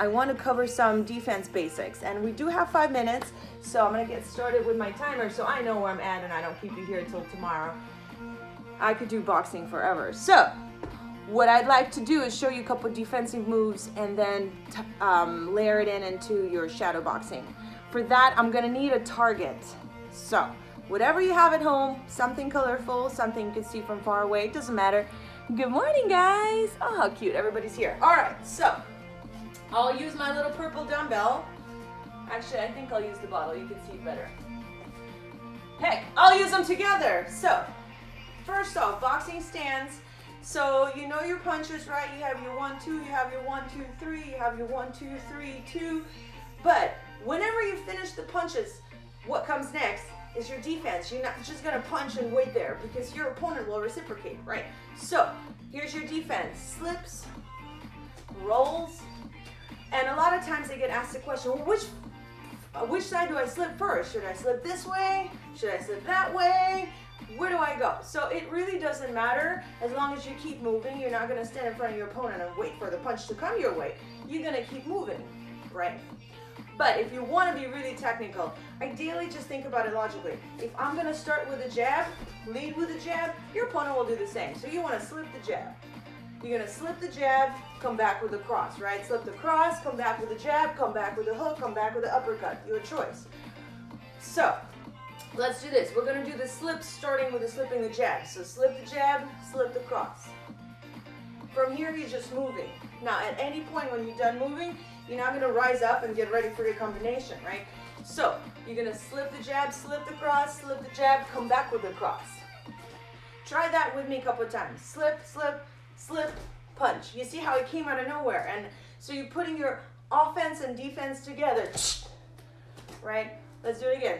I want to cover some defense basics, and we do have 5 minutes, so I'm going to get started with my timer so I know where I'm at and I don't keep you here until tomorrow. I could do boxing forever. So what I'd like to do is show you a couple defensive moves and then layer it into your shadow boxing. For that, I'm going to need a target. So whatever you have at home, something colorful, something you can see from far away, it doesn't matter. Good morning, guys. Oh, how cute, everybody's here. All right, so I'll use my little purple dumbbell. Actually, I think I'll use the bottle. You can see it better. Heck, I'll use them together. So, first off, boxing stance. So, you know your punches, right? You have your 1, 2, you have your 1, 2, 3, you have your 1, 2, 3, 2. But whenever you finish the punches, what comes next is your defense. You're not just gonna punch and wait there because your opponent will reciprocate, right? So, here's your defense. Slips, rolls. And a lot of times they get asked the question, well, which side do I slip first? Should I slip this way? Should I slip that way? Where do I go? So it really doesn't matter as long as you keep moving. You're not going to stand in front of your opponent and wait for the punch to come your way. You're going to keep moving, right? But if you want to be really technical, ideally just think about it logically. If I'm going to start with a jab, lead with a jab, your opponent will do the same. So you want to slip the jab. You're going to slip the jab, come back with a cross, right? Slip the cross, come back with a jab, come back with a hook, come back with an uppercut. Your choice. So, let's do this. We're going to do the slips starting with the slipping the jab. So, slip the jab, slip the cross. From here, you're just moving. Now, at any point when you're done moving, you're not going to rise up and get ready for your combination, right? So, you're going to slip the jab, slip the cross, slip the jab, come back with the cross. Try that with me a couple of times. Slip, slip, slip, punch. You see how it came out of nowhere? And so you're putting your offense and defense together, right? Let's do it again.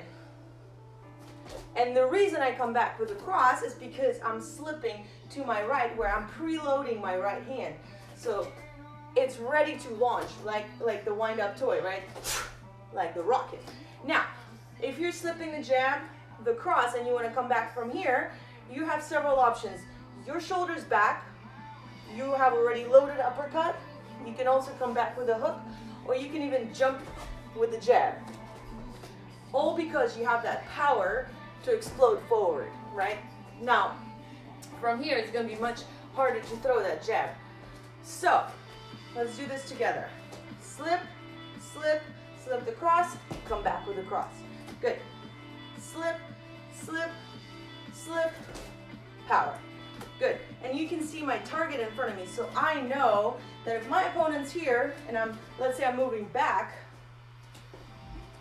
And the reason I come back with a cross is because I'm slipping to my right where I'm preloading my right hand. So it's ready to launch like the wind-up toy, right? Like the rocket. Now, if you're slipping the jab, the cross, and you want to come back from here, you have several options. Your shoulders back. You have already loaded uppercut. You can also come back with a hook, or you can even jump with the jab. All because you have that power to explode forward, right? Now, from here, it's going to be much harder to throw that jab. So, let's do this together. Slip, slip, slip the cross, come back with a cross. Good. Slip, slip, slip, power. Good. And you can see my target in front of me, so I know that if my opponent's here, and let's say I'm moving back,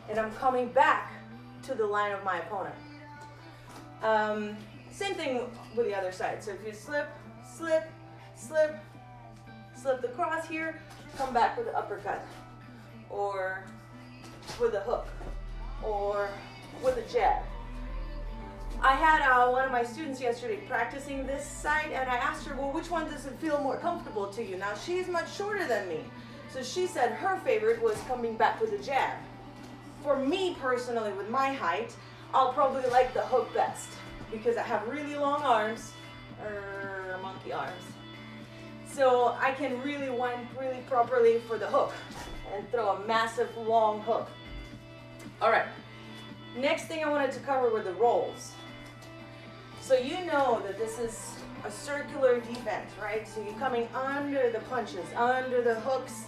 and I'm coming back to the line of my opponent. Same thing with the other side. So if you slip, slip, slip, slip the cross here, come back with the uppercut, or with a hook, or with a jab. I had one of my students yesterday practicing this side, and I asked her, well, which one does it feel more comfortable to you? Now, she's much shorter than me, so she said her favorite was coming back with a jab. For me personally, with my height, I'll probably like the hook best because I have really long arms, monkey arms. So I can really wind really properly for the hook and throw a massive long hook. All right, next thing I wanted to cover were the rolls. So you know that this is a circular defense, right? So you're coming under the punches, under the hooks,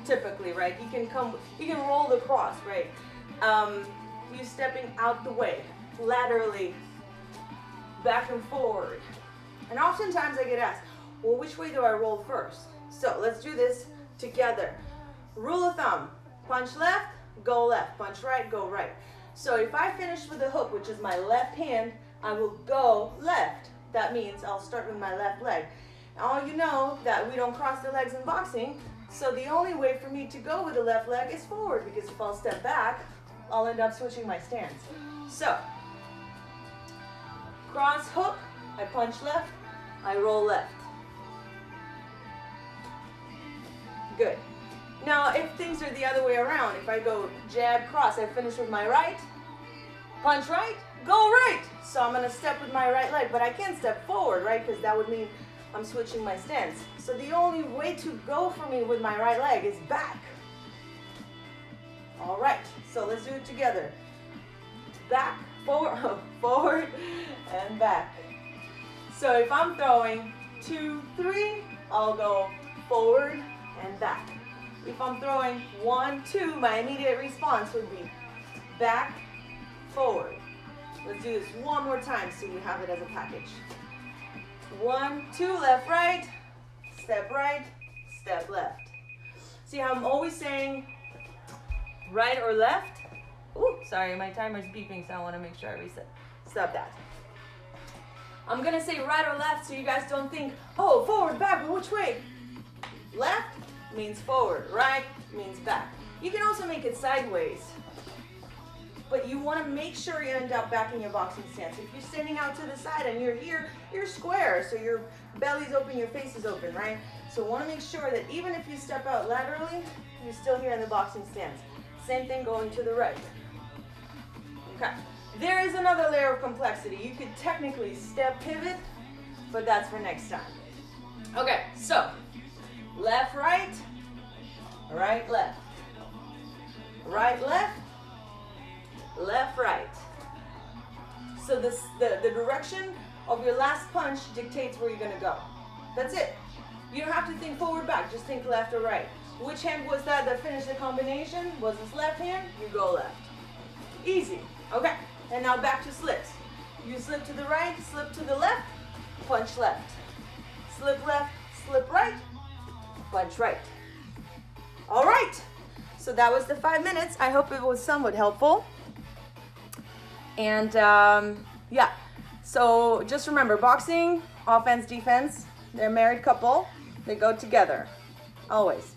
typically, right? You can roll the cross, right? You stepping out the way, laterally, back and forward. And oftentimes I get asked, well, which way do I roll first? So let's do this together. Rule of thumb, punch left, go left, punch right, go right. So if I finish with the hook, which is my left hand, I will go left. That means I'll start with my left leg. Now you know that we don't cross the legs in boxing, so the only way for me to go with the left leg is forward, because if I'll step back, I'll end up switching my stance. So, cross hook, I punch left, I roll left. Good. Now, if things are the other way around, if I go jab, cross, I finish with my right, punch right, go right. So I'm going to step with my right leg, but I can't step forward, right? Because that would mean I'm switching my stance. So the only way to go for me with my right leg is back. So let's do it together. Back, forward, forward, and back. So if I'm throwing 2, 3, I'll go forward and back. If I'm throwing 1, 2, my immediate response would be back, forward. Let's do this one more time so you have it as a package. 1, 2, left, right, step, left. See how I'm always saying right or left? Ooh, sorry, my timer's beeping, so I want to make sure I reset. Stop that. I'm going to say right or left so you guys don't think, oh, forward, back, but which way? Left means forward, right means back. You can also make it sideways, but you want to make sure you end up back in your boxing stance. If you're standing out to the side and you're here, you're square, so your belly's open, your face is open, right? So want to make sure that even if you step out laterally, you're still here in the boxing stance. Same thing going to the right. Okay. There is another layer of complexity. You could technically step pivot, but that's for next time. Okay, so left, right, right, left, right, left, left, right. So the direction of your last punch dictates where you're going to go. That's it. You don't have to think forward, back. Just think left or right. Which hand was that finished the combination? Was this left hand? You go left. Easy. Okay. And now back to slips. You slip to the right, slip to the left, punch left. Slip left, slip right, punch right. All right. So that was the 5 minutes. I hope it was somewhat helpful. And yeah. So just remember, boxing, offense, defense, they're a married couple. They go together. Always.